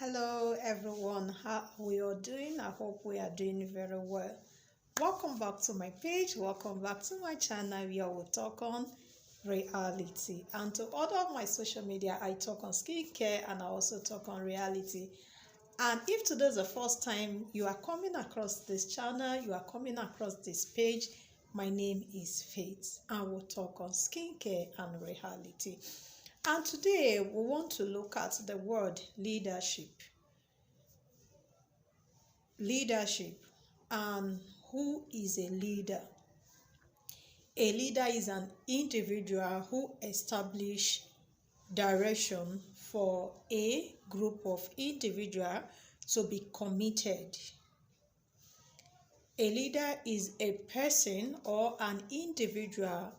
Hello everyone, how are we all doing? I hope we are doing very well. Welcome back to my page, welcome back to my channel where we talk on reality. And to all of my social media, I talk on skincare and I also talk on reality. And if today is the first time you are coming across this channel, you are coming across this page, my name is Faith and we'll talk on skincare and reality. And today we want to look at the word leadership. Leadership and who is a leader? A leader is an individual who establishes direction for a group of individuals to be committed. A leader is a person or an individual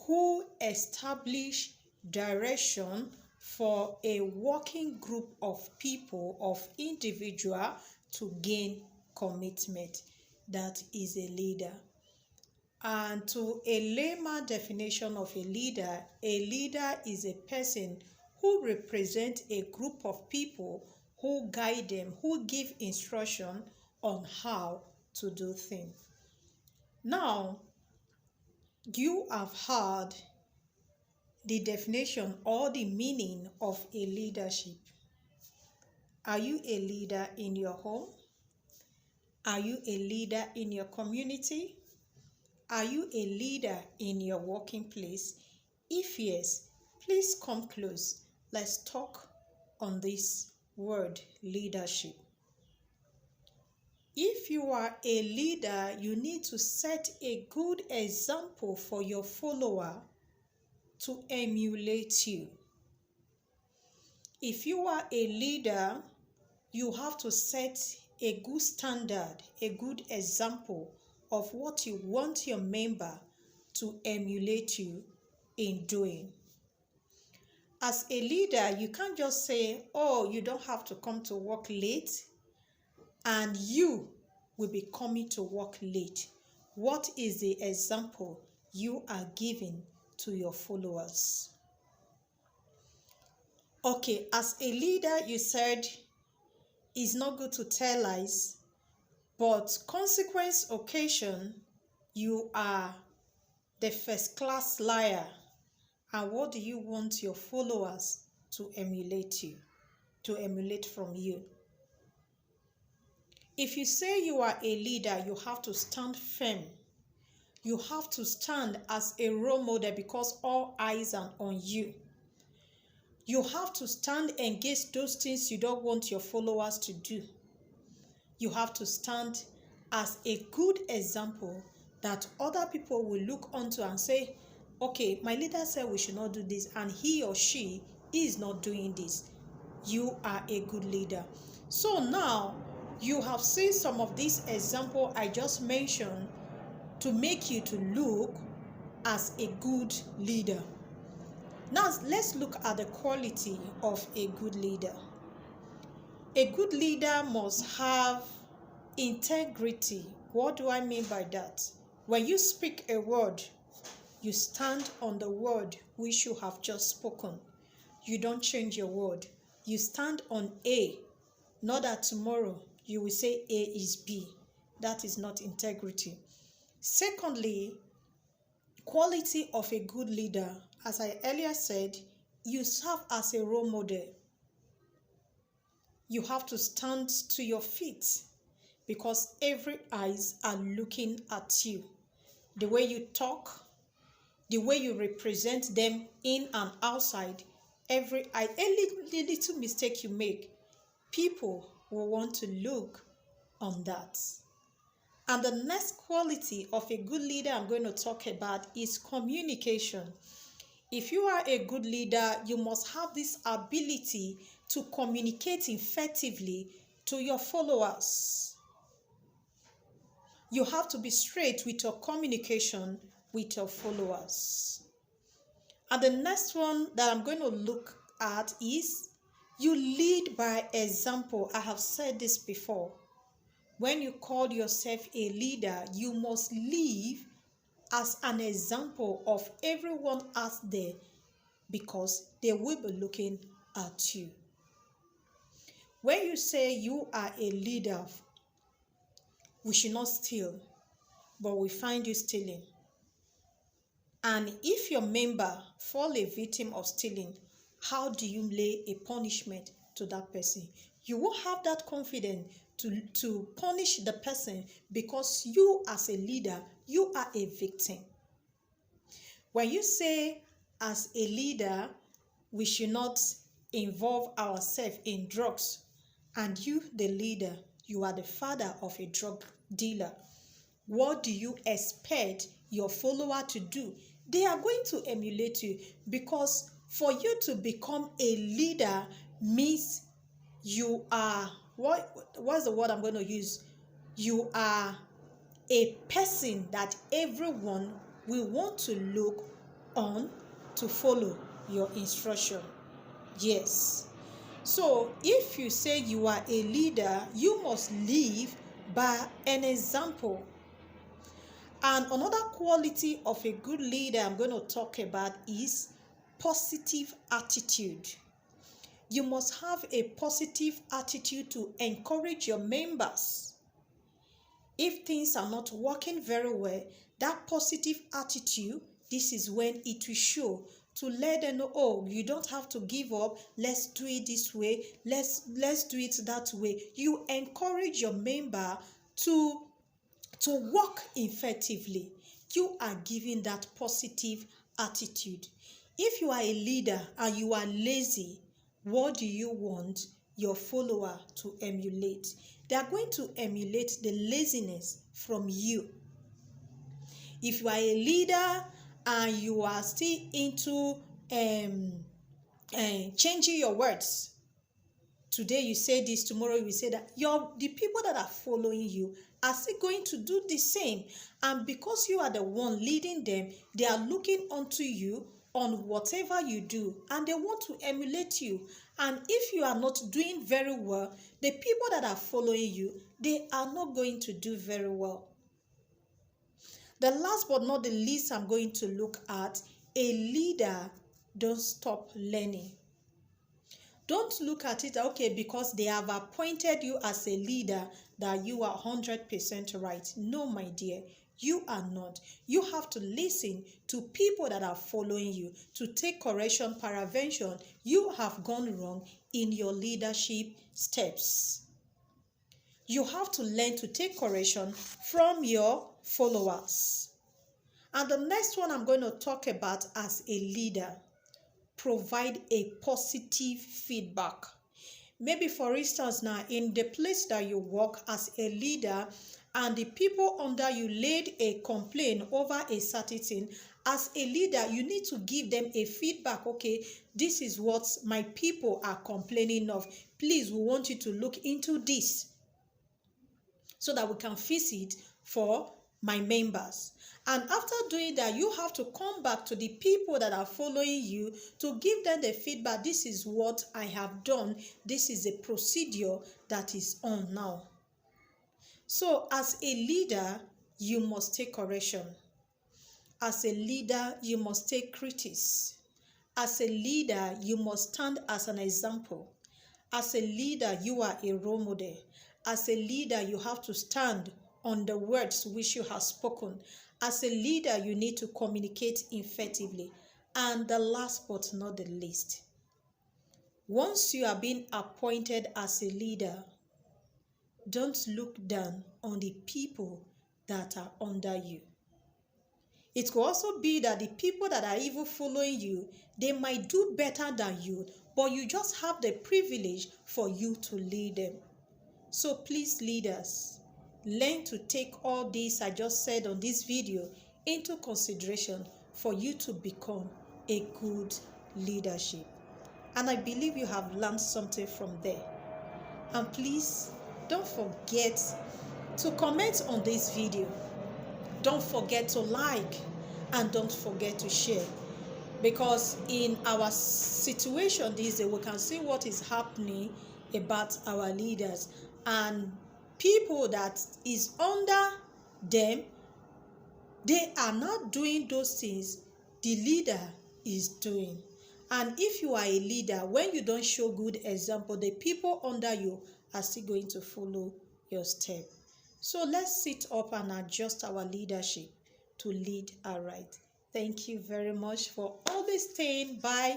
who establishes direction for a working group of people, of individual to gain commitment. That is a leader. And to a layman definition of a leader is a person who represents a group of people, who guide them, who give instruction on how to do things. Now, you have heard the definition or the meaning of a leadership. Are you a leader in your home? Are you a leader in your community? Are you a leader in your working place? If yes, please come close. Let's talk on this word, leadership. If you are a leader, you need to set a good example for your follower to emulate you. If you are a leader, you have to set a good standard, a good example of what you want your member to emulate you in doing. As a leader, you can't just say, oh, you don't have to come to work late, and you will be coming to work late. What is the example you are giving to your followers? Okay, as a leader, you said it's not good to tell lies, but consequence occasion, you are the first class liar. And what do you want your followers to emulate you, to emulate from you? If you say you are a leader, you have to stand firm. You have to stand as a role model because all eyes are on you. You have to stand against those things you don't want your followers to do. You have to stand as a good example that other people will look onto and say, okay, my leader said we should not do this and he or she is not doing this. You are a good leader. So now you have seen some of these examples I just mentioned to make you to look as a good leader. Now let's look at the quality of a good leader. A good leader must have integrity. What do I mean by that? When you speak a word, you stand on the word which you have just spoken. You don't change your word. You stand on A, not that tomorrow you will say A is B. That is not integrity. Secondly, quality of a good leader, as I earlier said, you serve as a role model. You have to stand to your feet because every eyes are looking at you. The way you talk, the way you represent them in and outside, every eye, any little mistake you make, people will want to look on that. And the next quality of a good leader I'm going to talk about is communication. If you are a good leader, you must have this ability to communicate effectively to your followers. You have to be straight with your communication with your followers. And the next one that I'm going to look at is you lead by example. I have said this before. When you call yourself a leader, you must live as an example of everyone out there because they will be looking at you. When you say you are a leader, we should not steal, but we find you stealing. And if your member fall a victim of stealing, how do you lay a punishment to that person? You will have that confidence to punish the person because you as a leader, you are a victim. When you say as a leader, we should not involve ourselves in drugs, and you, the leader, you are the father of a drug dealer, what do you expect your follower to do? They are going to emulate you, because for you to become a leader means you are, what's the word I'm going to use? You are a person that everyone will want to look on to follow your instruction. Yes. So if you say you are a leader, you must live by an example. And another quality of a good leader I'm going to talk about is positive attitude. You must have a positive attitude to encourage your members. If things are not working very well, that positive attitude, this is when it will show, to let them know, oh, you don't have to give up. Let's do it this way. Let's do it that way. You encourage your member to work effectively. You are giving that positive attitude. If you are a leader and you are lazy, what do you want your follower to emulate? They are going to emulate the laziness from you. If you are a leader and you are still into changing your words, today you say this, tomorrow you say that, the people that are following you are still going to do the same. And because you are the one leading them, they are looking onto you on whatever you do, and they want to emulate you. And if you are not doing very well, the people that are following you, they are not going to do very well. The last but not the least I'm going to look at, a leader don't stop learning. Don't look at it, okay, because they have appointed you as a leader, that you are 100% right. No, my dear, you are not. You have to listen to people that are following you to take correction, paravention. You have gone wrong in your leadership steps. You have to learn to take correction from your followers. And the next one I'm going to talk about as a leader, provide a positive feedback. Maybe for instance now, in the place that you work as a leader, and the people under you laid a complaint over a certain thing, as a leader you need to give them a feedback. Okay, this is what my people are complaining of. Please, we want you to look into this so that we can fix it for my members. And after doing that, you have to come back to the people that are following you to give them the feedback. This is what I have done. This is a procedure that is on now. So as a leader, you must take correction. As a leader, you must take criticism. As a leader, you must stand as an example. As a leader, you are a role model. As a leader, you have to stand on the words which you have spoken. As a leader, you need to communicate effectively. And the last but not the least, once you are being appointed as a leader, don't look down on the people that are under you. It could also be that the people that are even following you, they might do better than you, but you just have the privilege for you to lead them. So please, leaders, learn to take all this I just said on this video into consideration for you to become a good leadership. And I believe you have learned something from there. And please, don't forget to comment on this video. Don't forget to like, and don't forget to share. Because in our situation these days, we can see what is happening about our leaders, and people that is under them, they are not doing those things the leader is doing. And if you are a leader, when you don't show good example, the people under you are still going to follow your step. So let's sit up and adjust our leadership to lead aright. Thank you very much for always staying by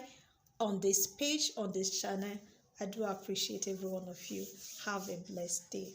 on this page, on this channel. I do appreciate every one of you. Have a blessed day.